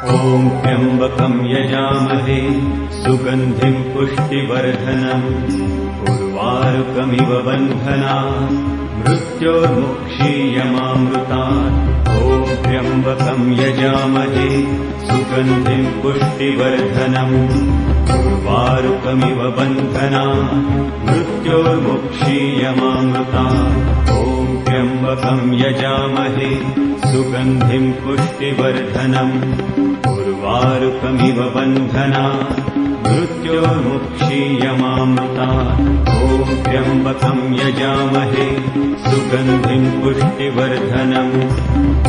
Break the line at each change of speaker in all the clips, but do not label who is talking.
ॐ त्र्यम्बकं यजामहे सुगन्धिं पुष्टिवर्धनम् उर्वारुकमिव बन्धनात् मृत्योर्मुक्षीयमामृतात्। ॐ त्र्यम्बकं यजामहे सुगन्धिं पुष्टिवर्धनम् उर्वारुकमिव बन्धनात् मृत्योर्मुक्षीयमामृतात्। ॐ त्र्यम्बकं यजामहे सुगन्धिं पुष्टिवर्धनम् उर्वारुकमिव बन्धनात् मृत्योर्मुक्षीयमामृतात्। ॐ त्र्यम्बकं यजामहे सुगन्धिं पुष्टिवर्धनम्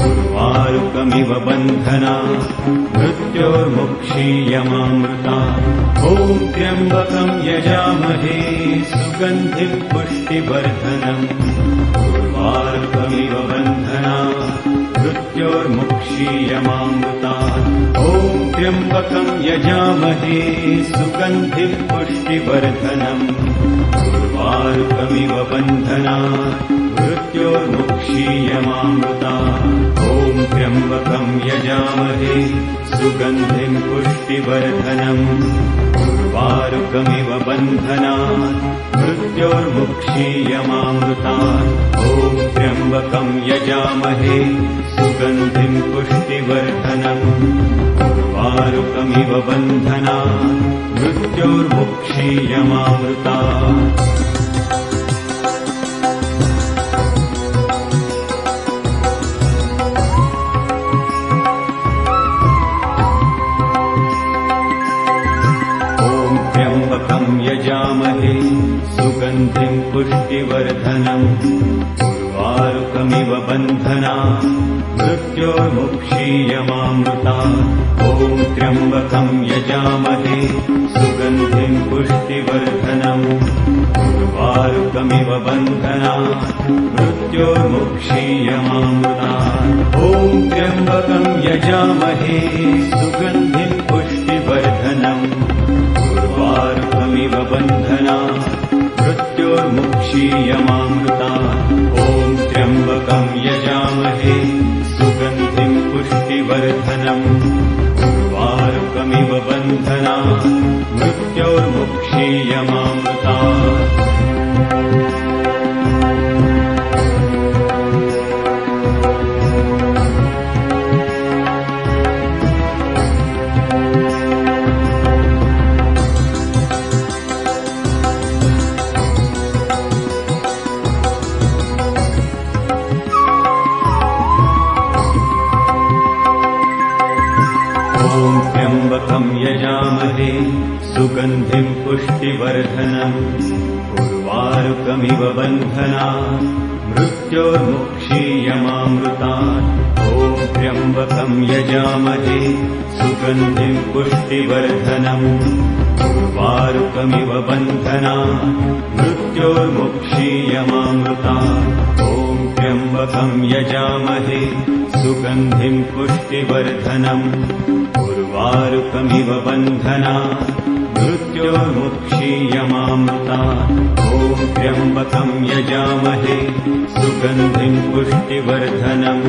उर्वारुकमिव बन्धनात् मृत्योर्मुक्षीयमामृतात्। ॐ त्र्यम्बकं यजामहे सुगन्धिं पुष्टिवर्धनम् उर्वारुकमिव बन्धनात् मृत्योर्मुक्षीयमामृतात्। ॐ त्र्यम्बकं यजामहे सुगन्धिं पुष्टिवर्धनम् उर्वारुकमिव बन्धनात् मृत्योर्मुक्षीयमामृतात्। ॐ त्र्यम्बकं यजामहे सुगन्धिं पुष्टिवर्धनम् उर्वारुकमिव बन्धनात् मृत्योर्मुक्षीयमामृतात्। ॐ त्र्यम्बकं यजामहे सुगन्धिं पुष्टिवर्धनम् उर्वारुकमिव बन्धनात् मृत्योर्मुक्षीयमामृतात्। त्र्यम्बकं यजामहे सुगन्धिं पुष्टिवर्धनम् उर्वारुकमिव बन्धनात् मृत्योर्मुक्षीयमामृतात्। ॐ त्र्यम्बकं यजामहे सुगन्धिं पुष्टिवर्धनम् उर्वारुकमिव बन्धनात् मृत्योर्मुक्षीयमामृतात्। ॐ त्र्यम्बकं यजामहे सुगन्धिं पुष्टिवर्धनम् उर्वारुकमिव बन्धनात् मृत्योर्मुक्षीयमामृतात्। ॐ त्र्यम्बकं यजामहे सुगन्धिं पुष्टिवर्धनम् उर्वारुकमिव बन्धनात् मृत्योर्मुक्षीयमामृतात्। त्र्यम्बकं यजामहे सुगन्धिं पुष्टिवर्धनम् उर्वारुकमिव बन्धनात् मृत्योर्मुक्षीयमामृतात्। ॐ त्र्यम्बकं यजामहे सुगन्धिं पुष्टिवर्धनम् उर्वारुकमिव बन्धनात् मृत्योर्मुक्षीयमामृतात्। ॐ त्र्यम्बकं यजामहे सुगन्धिं पुष्टिवर्धनम् उर्वारुकमिव बन्धनात् मृत्योर्मुक्षीयमामृतात्। ॐ त्र्यम्बकं यजामहे सुगन्धिं पुष्टिवर्धनम्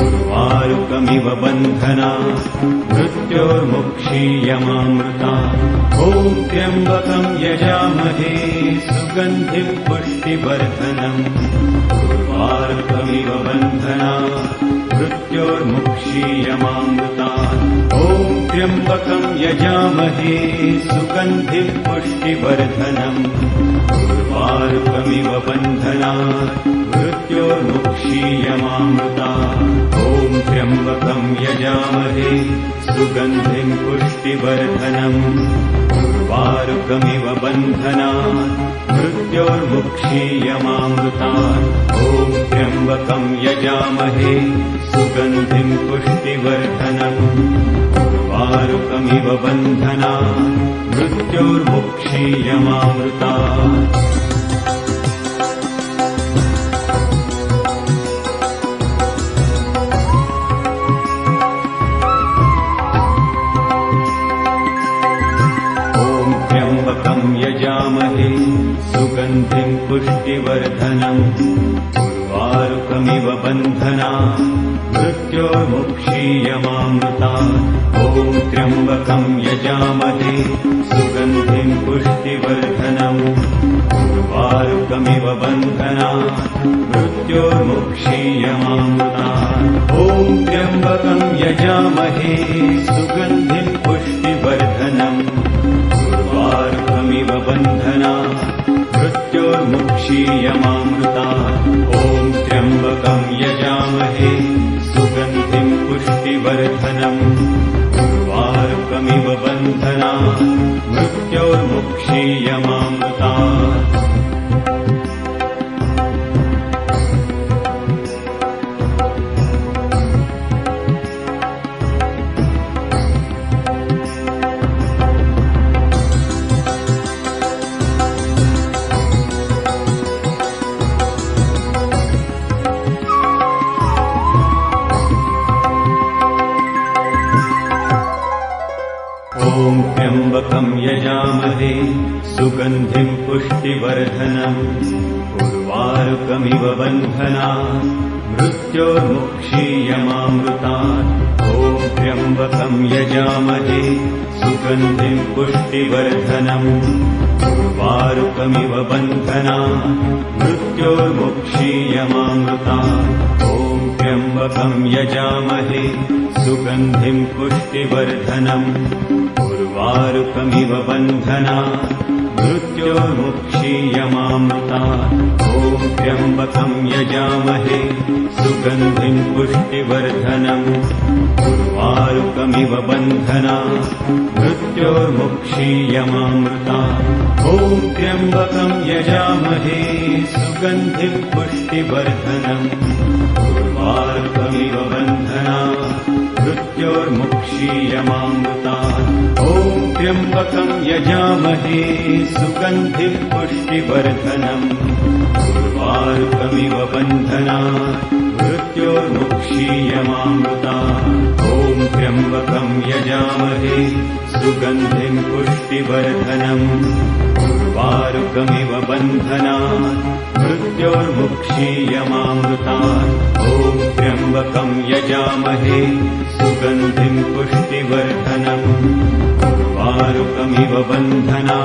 उर्वारुकमिव बन्धनात् मृत्योर्मुक्षीयमामृतात्। ॐ त्र्यम्बकं यजामहे सुगन्धिं पुष्टिवर्धनम् उर्वारुकमिव बन्धनात् मृत्योर्मुक्षीयमामृतात्। ॐ त्र्यम्बकं यजामहे सुगन्धिं पुष्टिवर्धनम् उर्वारुकमिव बन्धनात् मृत्योर्मुक्षीयमामृतात्। ॐ त्र्यम्बकं यजामहे सुगन्धिं पुष्टिवर्धनम् उर्वारुकमिव बन्धनात् मृत्योर्मुक्षीयमामृतात्। ॐ त्र्यम्बकं यजामहे सुगन्धिं पुष्टिवर्धनम् उर्वारुकमिव बन्धनात् मृत्योर्मुक्षीयमामृतात्। यजामहे सुगन्धिं पुष्टिवर्धनम् उर्वारुकमिव बन्धना मृत्योर्मुक्षीयमामृतात् ॐ त्र्यम्बकं यजामहे सुगन्धिं पुष्टिवर्धनम् उर्वारुकमिव बन्धना मृत्योर्मुक्षीयमामृतात् ॐ त्र्यम्बकं यजामहे सुगन्धिं पुष्टिवर्धनम् उर्वारुकमिव बन्धना मृत्योर्मुक्षीयमामृतात् ॐ त्र्यम्बकं यजामहे सुगन्धिं पुष्टिवर्धनम् उर्वारुकमिव बन्धना मृत्योर्मुक्षीयमामृतात् ॐ त्र्यम्बकं यजामहे सुगन्धिं पुष्टिवर्धनम् उर्वारुकमिव बन्धना मृत्योर्मुक्षीयमामृतात् ॐ त्र्यम्बकं यजामहे सुगन्धिं पुष्टिवर्धनम् उर्वारुकमिव बन्धना मृत्योर्मुक्षीयमामृतात् ॐ त्र्यम्बकं यजामहे सुगन्धिं पुष्टिवर्धनम् उर्वारुकमिव बन्धना मृत्योर्मुक्षीयमामृतात् ॐ त्र्यम्बकं यजामहे सुगन्धिं पुष्टिवर्धनम् उर्वारुकमिव बन्धना मृत्योर्मुक्षीयमामृतात् ॐ त्र्यम्बकं यजामहे सुगन्धिं पुष्टिवर्धनम् उर्वारुकमिव बन्धना मृत्योर्मुक्षीयमामृतात् ॐ त्र्यम्बकं यजामहे सुगन्धिं पुष्टिवर्धनम् उर्वारुकमिव बन्धना मृत्योर्मुक्षीयमामृतात् ॐ त्र्यम्बकं यजामहे सुगन्धिं पुष्टिवर्धनम् उर्वारुकमिव बन्धना मृत्योर्मुक्षीयमामृतात् ॐ त्र्यम्बकं यजामहे सुगन्धिं पुष्टिवर्धनम् उर्वारुकमिव बन्धना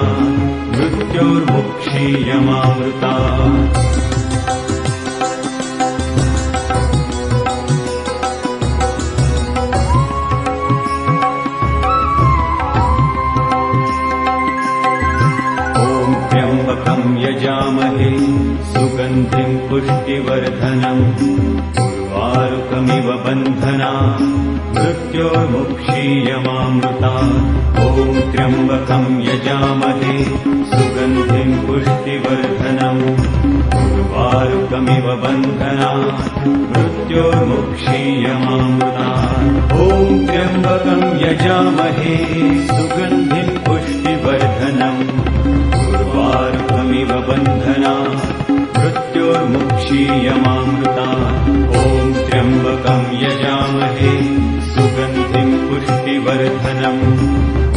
मृत्योर्मुक्षीयमामृतात् यजामहे सुगन्धिं पुष्टिवर्धनम् उर्वारुकमिव बन्धना मृत्योर्मुक्षीयमामृतात् ॐ त्र्यम्बकं यजामहे सुगन्धिं पुष्टिवर्धनम् उर्वारुकमिव बन्धना मृत्योर्मुक्षीयमामृतात् ॐ त्र्यम्बकं यजामहे सुगन्धिं पुष्टिवर्धनम् उर्वारुकमिव बन्धना मृत्योर्मुक्षीयमामृतात् ॐ त्र्यम्बकं यजामहे सुगन्धिं पुष्टिवर्धनम्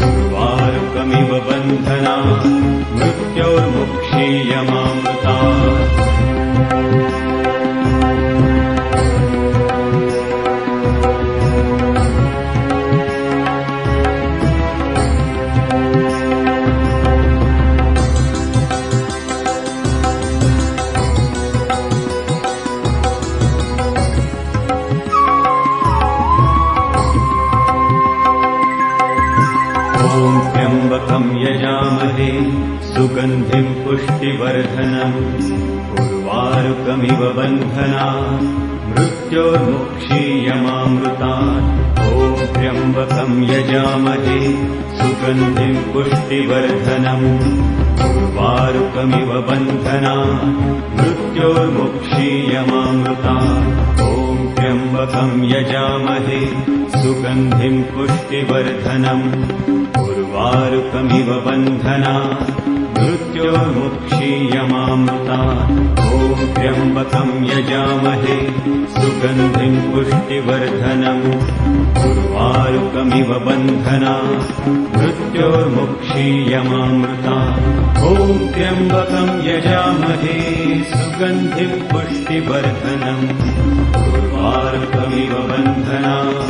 उर्वारुकमिव बन्धना मृत्योर्मुक्षीयमामृतात् यजामहे सुगन्धिं पुष्टिवर्धनम् उर्वारुकमिव बन्धना मृत्योर्मुक्षीयमामृतात् ॐ त्र्यम्बकं यजामहे सुगन्धिं पुष्टिवर्धनम् उर्वारुकमिव बन्धना मृत्योर्मुक्षीयमामृतात् ॐ त्र्यम्बकं यजामहे सुगन्धिं पुष्टिवर्धनम् उर्वारुकमिव बन्धना मृत्योर्मुक्षीयमामृतात्। ॐ त्र्यम्बकं यजामहे सुगन्धिं पुष्टिवर्धनम्। उर्वारुकमिव बन्धनात् मृत्योर्मुक्षीयमामृतात्। ॐ त्र्यम्बकं यजामहे सुगन्धिं पुष्टिवर्धनम्। उर्वारुकमिव बन्धनात्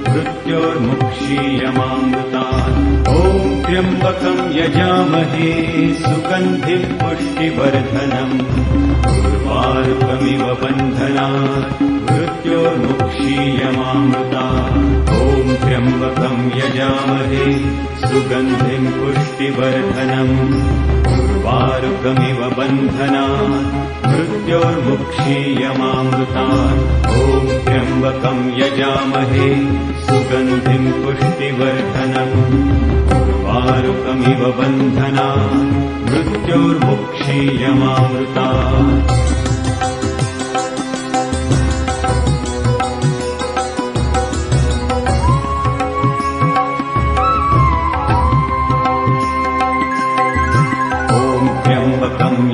मृत्योर्मुक्षीयमामृतात्। ॐ त्र्यम्बकं यजामहे सुगन्धिं पुष्टिवर्धनम्। उर्वारुकमिव बन्धनात् मृत्योर्मुक्षीयमामृतात्। ॐ त्र्यम्बकं यजामहे सुगन्धिं पुष्टिवर्धनम्। उर्वारुकमिव बन्धनात् मृत्योर्मुक्षीयमामृतात्। ॐ त्र्यम्बकं यजामहे सुगन्धिं पुष्टिवर्धनम्। उर्वारुकमिव बन्धनात् मृत्योर्मुक्षीयमामृतात्।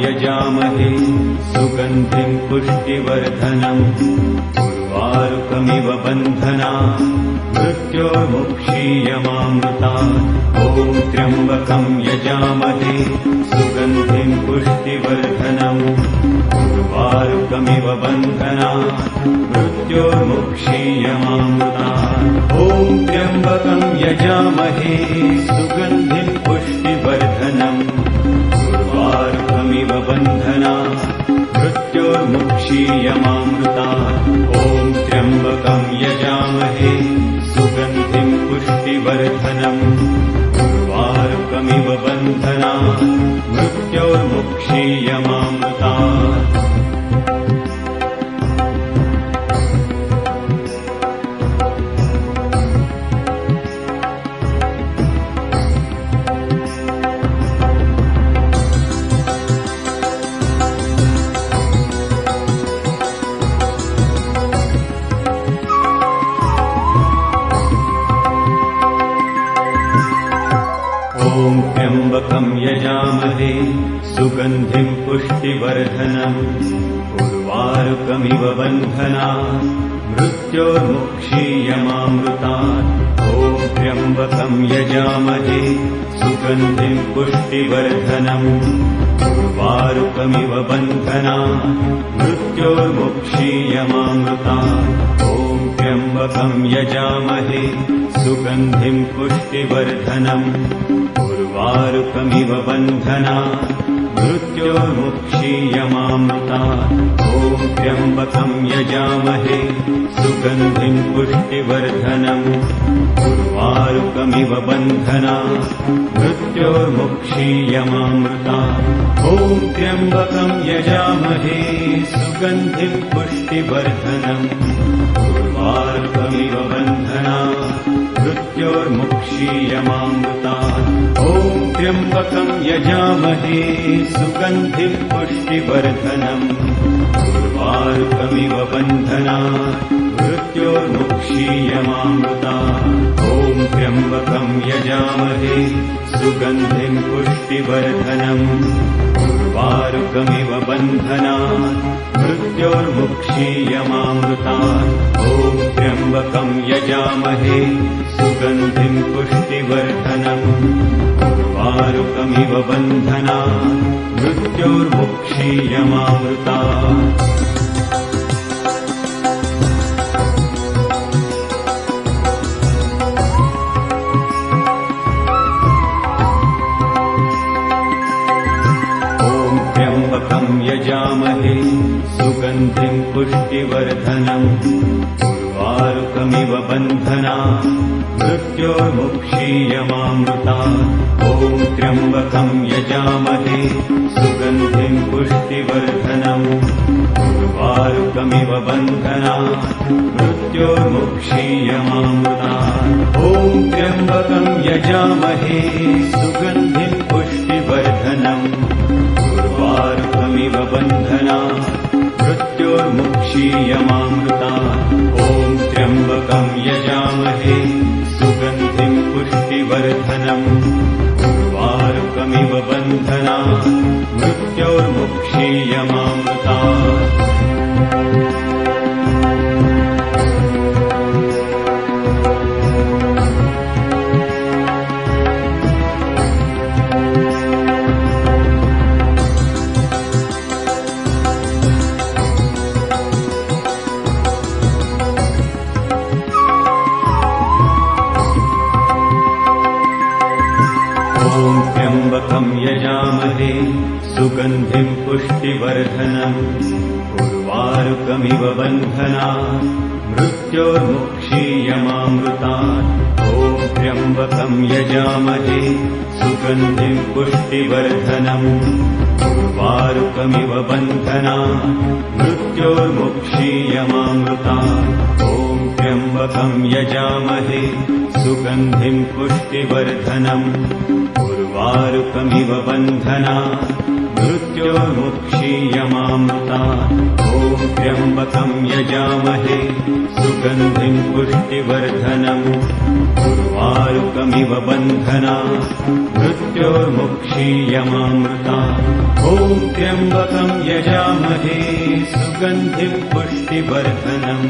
यजामहे सुगन्धिं पुष्टिवर्धनम्। उर्वारुकमिव बन्धनात् मृत्योर्मुक्षीयमामृतात्। ॐ त्र्यम्बकं यजामहे सुगन्धिं पुष्टिवर्धनम्। उर्वारुकमिव बन्धनात् मृत्योर्मुक्षीयमामृतात्। ॐ त्र्यम्बकं यजामहे सुगन्धिं पुष्टिवर्धनम्। उर्वारुकमिव बन्धनात् मृत्योर्मुक्षीयमामृतात्। ॐ त्र्यम्बकं यजामहे सुगन्धिं पुष्टिवर्धनम्। उर्वारुकमिव बन्धनात् मृत्योर्मुक्षीयमामृतात्। ॐ त्र्यम्बकं यजामहे सुगन्धिं पुष्टिवर्धनम्। उर्वारुकमिव बन्धनात् मृत्योर्मुक्षीयमामृतात्। ॐ त्र्यम्बकं यजामहे सुगन्धिं पुष्टिवर्धनम्। उर्वारुकमिव बन्धनात् मृत्योर्मुक्षीयमामृतात्। ॐ त्र्यम्बकं यजामहे सुगन्धिं पुष्टिवर्धनम्। उर्वारुकमिव बन्धनात् मृत्योर्मुक्षीयमामृतात्। ॐ त्र्यम्बकं यजामहे सुगन्धिं पुष्टिवर्धनम्। उर्वारुकमिव बन्धनात् मृत्योर्मुक्षीयमामृतात्। ॐ त्र्यम्बकं यजामहे सुगन्धिं पुष्टिवर्धनम्। उर्वारुकमिव बन्धनात् मृत्योर्मुक्षीयमामृतात्। ॐ त्र्यम्बकं यजामहे सुगन्धिं पुष्टिवर्धनम्। उर्वारुकमिव बन्धनात् मृत्योर्मुक्षीयमामृतात्। ॐ त्र्यम्बकं यजामहे सुगन्धिं पुष्टिवर्धनम्। उर्वारुकमिव बन्धनात् मृत्योर्मुक्षीयमामृतात्। ॐ त्र्यम्बकं यजामहे सुगन्धिं पुष्टिवर्धनम्। उर्वारुकमिव बन्धनात् मृत्योर्मुक्षीयमामृतात्। यजामहे सुगन्धिं पुष्टिवर्धनम्। उर्वारुकमिव बन्धनात् मृत्योर्मुक्षीयमामृतात्। ॐ त्र्यम्बकं यजामहे सुगन्धिं पुष्टिवर्धनम्। उर्वारुकमिव बन्धनात् मृत्योर्मुक्षीयमामृतात्। ॐ त्र्यम्बकं यजामहे सुगन्धिं पुष्टिवर्धनम्। उर्वारुकमिव बन्धनात् मृत्योर्मुक्षीयमामृतात्। ॐ त्र्यम्बकं यजामहे सुगन्धिं पुष्टिवर्धनम्। उर्वारुकमिव बन्धनात् त्र्यम्बकं यजामहे सुगन्धिं पुष्टिवर्धनम् उर्वारुकमिव बन्धनात् मृत्योर्मुक्षीयमामृतात् ॐ त्र्यम्बकं यजामहे सुगन्धिं पुष्टिवर्धनम् उर्वारुकमिव बन्धनात् मृत्योर्मुक्षीयमामृतात् ॐ त्र्यम्बकं यजामहे सुगन्धिं पुष्टिवर्धनम् उर्वारुकमिव बन्धनात् मृत्योर्मुक्षीयमामृतात् ॐ त्र्यम्बकं यजामहे सुगन्धिं पुष्टिवर्धनम् उर्वारुकमिव बन्धनात् मृत्योर्मुक्षीयमामृतात् ॐ त्र्यम्बकं यजामहे सुगन्धिं पुष्टिवर्धनम्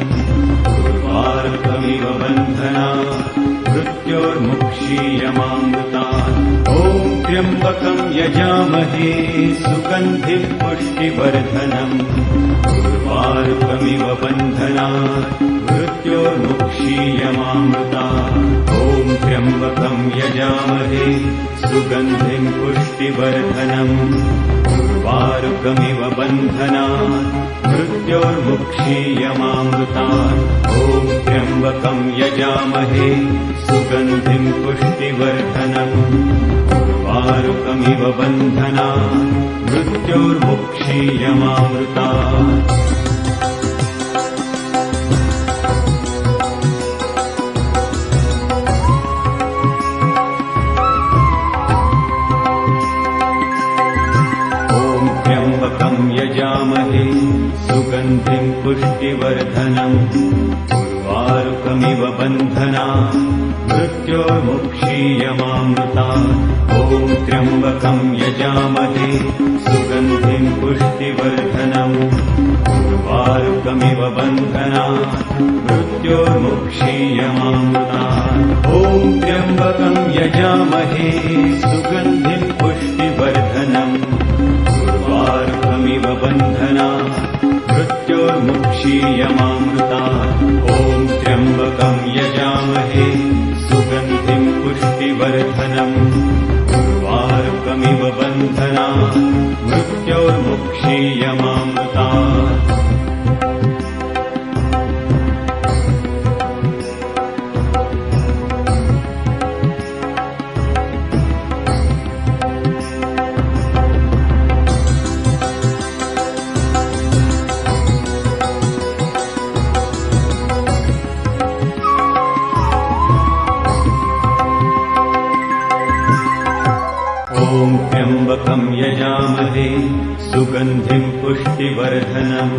उर्वारुकमिव बन्धनात् मृत्योर्मुक्षीयमामृतात् ॐ त्र्यम्बकं यजामहे सुगन्धिं पुष्टिवर्धनम् उर्वारुकमिव बन्धनात् मृत्योर्मुक्षीयमामृतात् ॐ त्र्यम्बकं यजामहे सुगन्धिं पुष्टिवर्धनम् उर्वारुकमिव बन्धनात् मृत्योर्मुक्षीयमामृतात् ॐ त्र्यम्बकं यजामहे सुगन्धिं पुष्टिवर्धनम् उर्वारुकमिव बन्धनात् मृत्योर्मुक्षीयमामृतात् यजामहे सुगन्धिं पुष्टिवर्धनम् उर्वारुकमिव बन्धनात् मृत्योर्मुक्षीयमामृतात् ॐ त्र्यम्बकं यजामहे सुगन्धिं पुष्टिवर्धनम् उर्वारुकमिव बन्धनात् मृत्योर्मुक्षीयमामृतात् ॐ त्र्यम्बकं यजामहे सुगन्धिं पुष्टिवर्धनम् उर्वारुकमिव बन्धनात् मृत्योर्मुक्षीयमामृतात् ॐ त्र्यम्बकं यजामहे सुगन्धिं पुष्टिवर्धनम्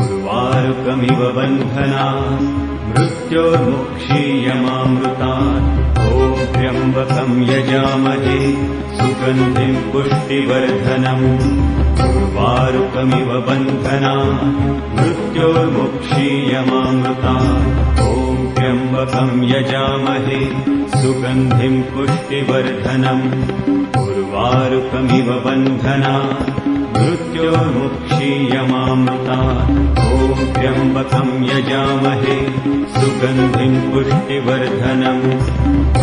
उर्वारुकमिव बन्धनात् मृत्योर्मुक्षीयमामृतात् ॐ त्र्यम्बकं यजामहे सुगन्धिं पुष्टिवर्धनम् उर्वारुकमिव बन्धनात् मृत्योर्मुक्षीयमामृतात् ॐ त्र्यम्बकं यजामहे सुगन्धिं पुष्टिवर्धनम् उर्वारुकमिव बन्धनात् मृत्योर्मुक्षीयमामृतात् ॐ त्र्यम्बकं यजामहे सुगन्धिं पुष्टिवर्धनम् उर्वारुकमिव बन्धनात् मृत्योर्मुक्षीयमामृतात् ॐ त्र्यम्बकं यजामहे सुगन्धिं पुष्टिवर्धनम्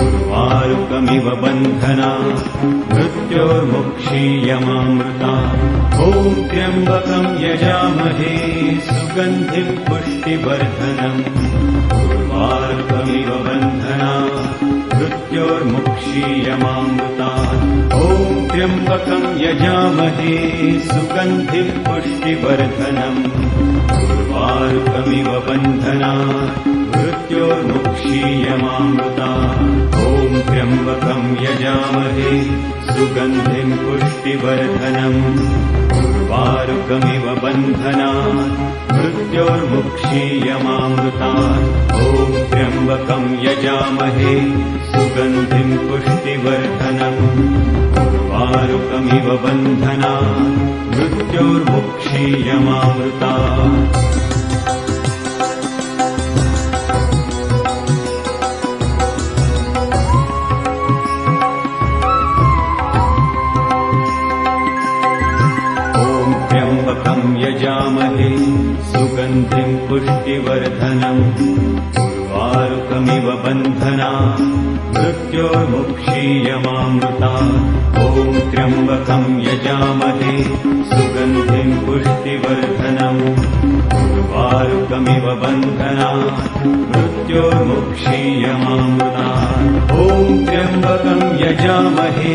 उर्वारुकमिव बन्धनात् मृत्योर्मुक्षीयमामृतात् ॐ त्र्यम्बकं यजामहे सुगन्धिं पुष्टिवर्धनम् उर्वारुकमिव बन्धनात् मृत्योर्मुक्षीयमामृतात् ॐ त्र्यम्बकं यजामहे सुगन्धिं पुष्टिवर्धनम् उर्वारुकमिव बन्धनात् मृत्योर्मुक्षीयमामृतात् ॐ त्र्यम्बकं यजामहे सुगन्धिं पुष्टिवर्धनम् उर्वारुकमिव बन्धनात् मृत्योर्मुक्षीयमामृतात् ॐ त्र्यम्बकं यजामहे सुगन्धिं पुष्टिवर्धनम् उर्वारुकमिव बन्धनात् मृत्योर्मुक्षीयमामृतात् यजामहे सुगन्धिं पुष्टिवर्धनम् उर्वारुकमिव बन्धनात् मृत्योर्मुक्षीयमामृतात् ॐ त्र्यम्बकं यजामहे सुगन्धिं पुष्टिवर्धनम् उर्वारुकमिव बन्धनात् मृत्योर्मुक्षीयमामृतात् ॐ त्र्यम्बकं यजामहे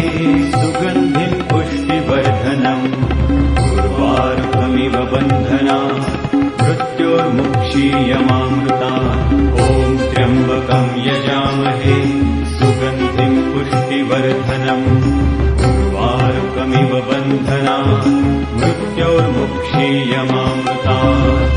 सुगन्धिं पुष्टिवर्धनम् उर्वारुकमिव बन्धनात् मृत्योर्मुक्षीयमामृतात् ॐ त्र्यम्बकं यजामहे सुगन्धिं पुष्टिवर्धनम् उर्वारुकमिव बन्धनात् मृत्योर्मुक्षीयमामृतात्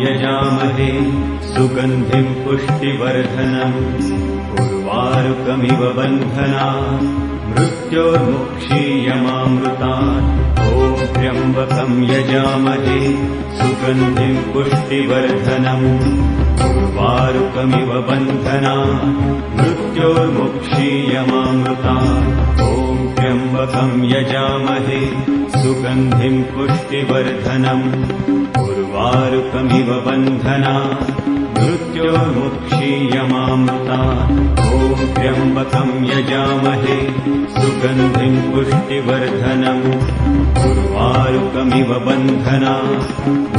यजामहे सुगन्धिं पुष्टिवर्धनम् उर्वारुकमिव बन्धनात् मृत्योर्मुक्षीयमामृतात् ॐ त्र्यम्बकं यजामहे सुगन्धिं पुष्टिवर्धनम् उर्वारुकमिव बन्धनात् मृत्योर्मुक्षीयमामृतात् ॐ त्र्यम्बकं यजामहे सुगन्धिं पुष्टिवर्धनम् उर्वारुकमिव बन्धनात् मृत्योर्मुक्षीयमामृतात् ॐ त्र्यम्बकं यजामहे सुगन्धिं पुष्टिवर्धनम् उर्वारुकमिव बन्धनात्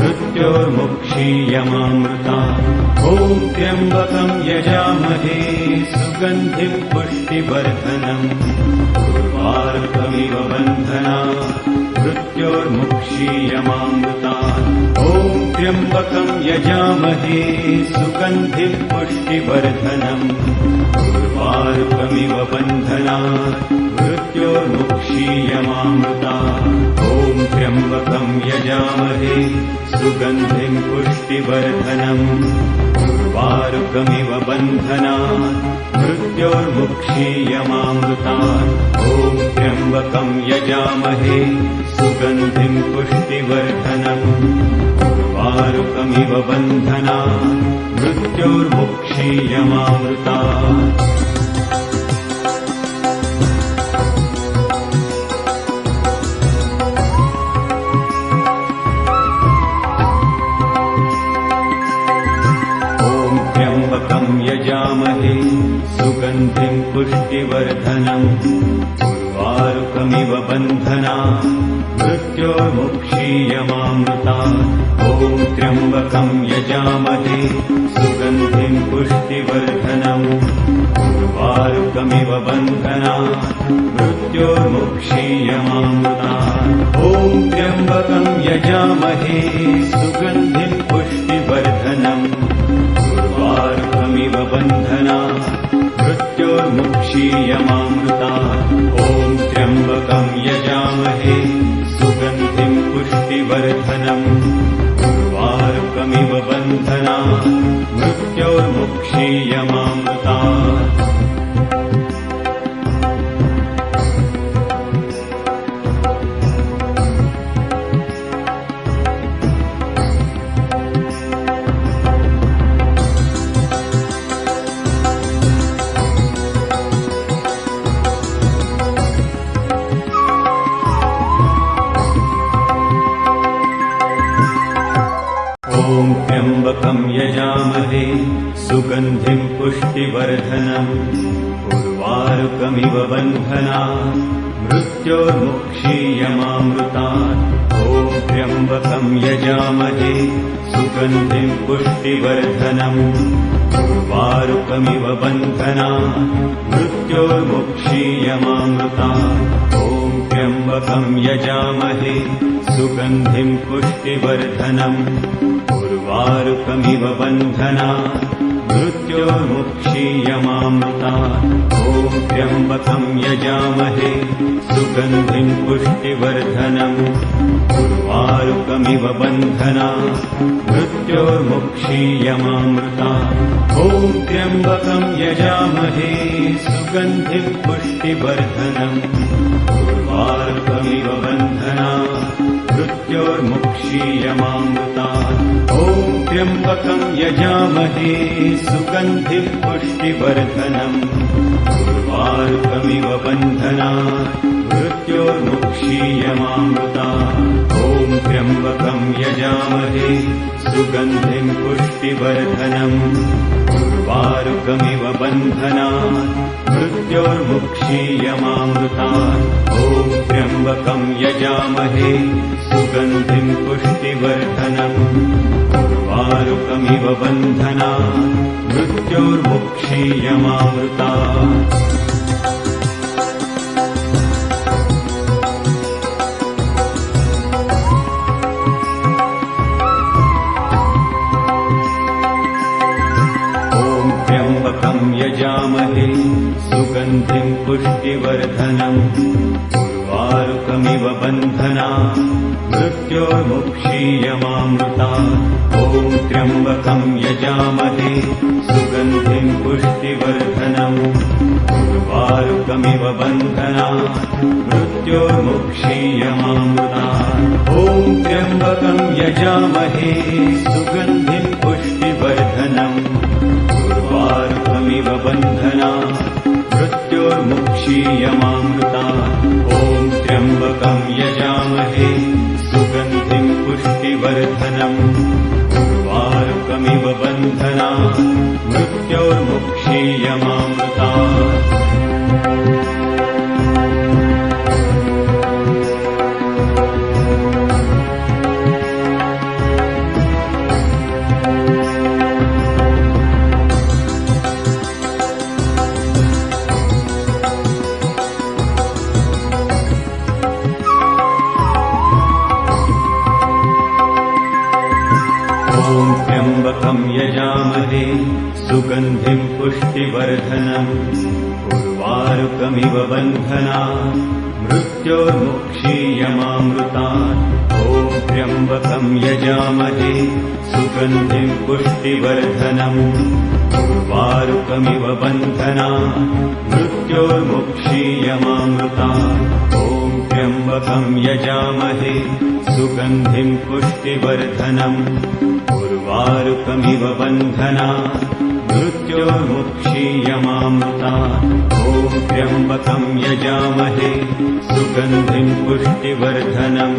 मृत्योर्मुक्षीयमामृतात् ॐ त्र्यम्बकं यजामहे सुगन्धिं पुष्टिवर्धनम् उर्वारुकमिव बन्धनात् मृत्योर्मुक्षीयमामृतात् ॐ त्र्यम्बकं यजामहे सुगन्धिं पुष्टिवर्धनम् उर्वारुकमिव बन्धनात् मृत्योर्मुक्षीयमामृतात् ॐ त्र्यम्बकं यजामहे सुगन्धिं पुष्टिवर्धनम् उर्वारुकमिव बन्धनात् मृत्योर्मुक्षीयमामृतात् ॐ त्र्यम्बकं यजामहे सुगन्धिं पुष्टिवर्धनम् उर्वारुकमिव बन्धनात् मृत्योर्मुक्षीयमामृतात् यजामहे सुगन्धिं पुष्टिवर्धनम् उर्वारुकमिव बन्धनात् मृत्योर्मुक्षीयमामृतात् ॐ त्र्यम्बकं यजामहे सुगन्धिं पुष्टिवर्धनम् उर्वारुकमिव बन्धनात् मृत्योर्मुक्षीयमामृतात् ॐ त्र्यम्बकं यजामहे सुगन्धिं पुष्टिवर्धनम् उर्वारुकमिव बन्धनात् मृत्योर्मुक्षीयमामृतात् ॐ त्र्यम्बकं यजामहे सुगन्धिं पुष्टिवर्धनम् उर्वारुकमिव बन्धनात् मृत्योर्मुक्षीयमामृतात् ॐ त्र्यम्बकं यजामहे सुगन्धिं पुष्टिवर्धनम् उर्वारुकमिव बन्धनात् मृत्योर्मुक्षीयमामृतात् ॐ त्र्यम्बकं यजामहे सुगन्धिं पुष्टिवर्धनम् उर्वारुकमिव बन्धनात् मृत्योर्मुक्षीयमामृतात् ॐ त्र्यम्बकं यजामहे सुगन्धिं पुष्टिवर्धनम् उर्वारुकमिव बन्धनात् मृत्योर्मुक्षीयमामृतात् ॐ त्र्यम्बकं यजामहे सुगन्धिं पुष्टिवर्धनम् उर्वारुकमिव बन्धनात् मृत्योर्मुक्षीयमामृतात् ॐ त्र्यम्बकं यजामहे सुगन्धिं पुष्टिवर्धनम् उर्वारुकमिव बन्धनात् मृत्योर्मुक्षीयमामृतात्। ॐ त्र्यम्बकं यजामहे सुगन्धिं पुष्टिवर्धनम् उर्वारुकमिव बन्धनात् मृत्योर्मुक्षीयमामृतात्। ॐ त्र्यम्बकं यजामहे सुगन्धिं पुष्टिवर्धनम् उर्वारुकमिव बन्धनात् मृत्योर्मुक्षीयमामृतात्। ॐ त्र्यम्बकं यजामहे सुगन्धिं पुष्टिवर्धनम् उर्वारुकमिव बन्धनात् मृत्योर्मुक्षीयमामृतात्। यजामहे सुगन्धिं पुष्टिवर्धनम् उर्वारुकमिव बन्धनात् मृत्योर्मुक्षीयमामृतात्। ॐ त्र्यम्बकं यजामहे सुगन्धिं पुष्टिवर्धनम् उर्वारुकमिव बन्धनात् मृत्योर्मुक्षीयमामृतात्। ॐ त्र्यम्बकं यजामहे सुगन्धिं पुष्टिवर्धनम् उर्वारुकमिव बन्धनात् मृत्योर्मुक्षीयमामृतात्। ॐ त्र्यम्बकं यजामहे सुगन्धिं पुष्टिवर्धनम् उर्वारुकमिव बन्धनात् मृत्योर्मुक्षीयमामृतात्। त्र्यम्बकं यजामहे सुगन्धिं पुष्टिवर्धनम् उर्वारुकमिव बन्धनात् मृत्योर्मुक्षीयमामृतात्। ॐ त्र्यम्बकं यजामहे सुगन्धिं पुष्टिवर्धनम् उर्वारुकमिव बन्धनात् मृत्योर्मुक्षीयमामृतात्। ॐ त्र्यम्बकं यजामहे सुगन्धिं पुष्टिवर्धनम् उर्वारुकमिव बन्धनात् मृत्योर्मुक्षीयमामृतात्। ॐ त्र्यम्बकं यजामहे सुगन्धिं पुष्टिवर्धनम्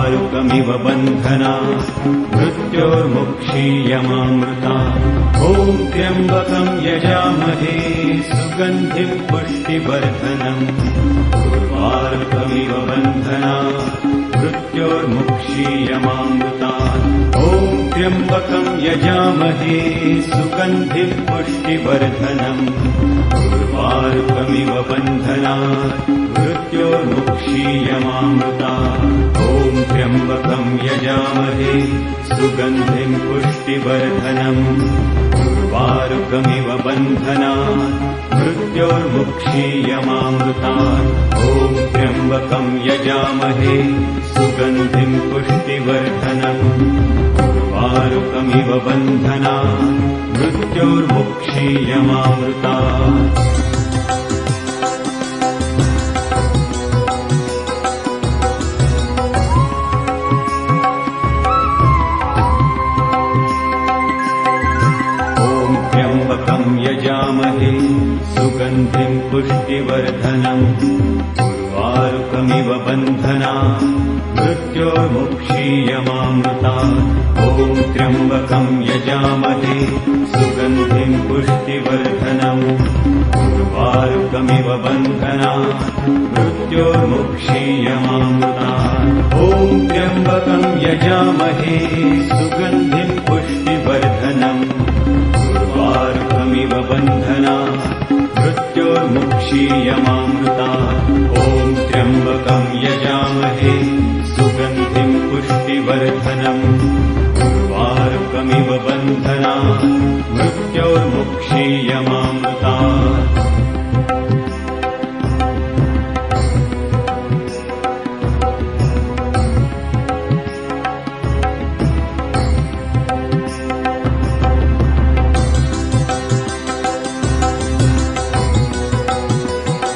उर्वारुकमिव बन्धनात् मृत्योर्मुक्षीयमामृतात्। ॐ त्र्यम्बकं यजामहे सुगन्धिं पुष्टिवर्धनम् उर्वारुकमिव बन्धनात् मृत्योर्मुक्षीयमामृतात्। ॐ त्र्यम्बकं यजामहे सुगन्धिं पुष्टिवर्धनम् उर्वारुकमिव बन्धनात् मृत्योर्मुक्षीयमामृतात्। ॐ त्र्यम्बकं यजामहे सुगन्धिं पुष्टिवर्धनम् उर्वारुकमिव बन्धनात् मृत्योर्मुक्षीयमामृतात्। ॐ त्र्यम्बकं यजामहे सुगन्धिं पुष्टिवर्धनम् उर्वारुकमिव बन्धनात् मृत्योर्मुक्षीयमामृतात्। यजामहे सुगन्धिं पुष्टिवर्धनम् उर्वारुकमिव बन्धनात् मृत्योर्मुक्षीयमामृतात्। ॐ त्र्यम्बकं यजामहे सुगन्धिं पुष्टिवर्धनम् उर्वारुकमिव बन्धनात् मृत्योर्मुक्षीयमामृतात्। ॐ त्र्यम्बकं यजामहे सुगन्धिं पुष्टिवर्धनम् उर्वारुकमिव बन्धनात् मृत्योर्मुक्षीयमामृतात्। ॐ त्र्यम्बकं यजामहे सुगन्धिं पुष्टिवर्धनम् उर्वारुकमिव बन्धनात् मृत्योर्मुक्षीयमामृतात्।